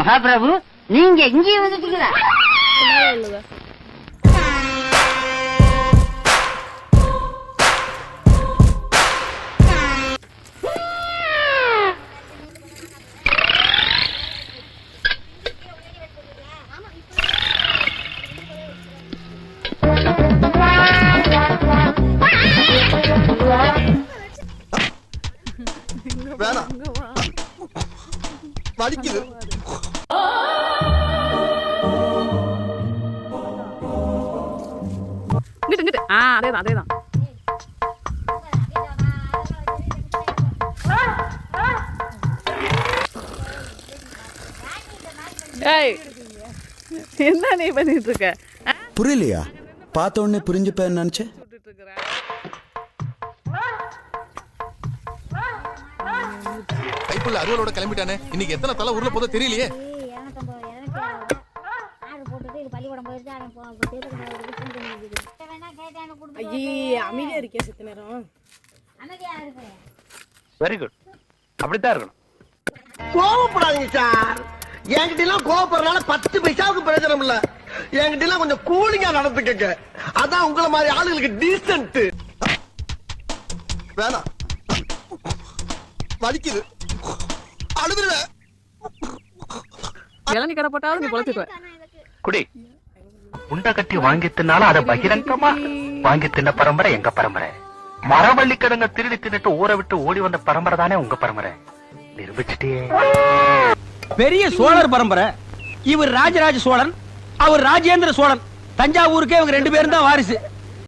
மகாபிரபு நீங்க எங்கேயும் வந்துட்டீங்களா? வேணாம் வலிக்குது. அதேதான் அதேதான். என்ன நீ பண்ணிட்டு இருக்க? புரியலையா? பார்த்த உடனே புரிஞ்சுப்பேன்னு நினைச்சேன். கைப்புள்ள அருவலோட கிளம்பிட்டானே. இன்னைக்கு எத்தனை தலை ஊர்ல போதோ தெரியலையே. அமைதியா இருக்கே சித்த நேரம். Very good. அப்படித்தான் இருக்கணும். கோவப்படாதீங்க சார். என்கிட்ட எல்லாம் கோவப்படுறதுனால 10 பைசாவுக்கு பிரயோஜனம் இல்ல. என்கிட்ட எல்லாம் கொஞ்சம் கூலிங்கா நடந்துக்கங்க. அதான் உங்களை மாதிரி ஆளுங்களுக்கு டீசன்ட். வேணாம் வலிக்குது. அழுதுருவேன். இளநீ கடை போட்டாலும் நீ பொழைச்சுக்குவ. குடி. உண்டை கட்டி வாங்கி தின்னாலும் அதை பகிரங்கமா வாங்கி தின்ன பரம்பரை எங்க பரம்பரை. மரவள்ளி கிழங்க திருடி தின்னுட்டு ஊரை விட்டு ஓடி வந்த பரம்பரை தானே உங்க பரம்பரை. நிரூபிச்சுட்டே. பெரிய சோழர் பரம்பரை. இவர் ராஜராஜ சோழன், அவர் ராஜேந்திர சோழன். தஞ்சாவூருக்கே இவங்க 2 பேரும் தான் வாரிசு.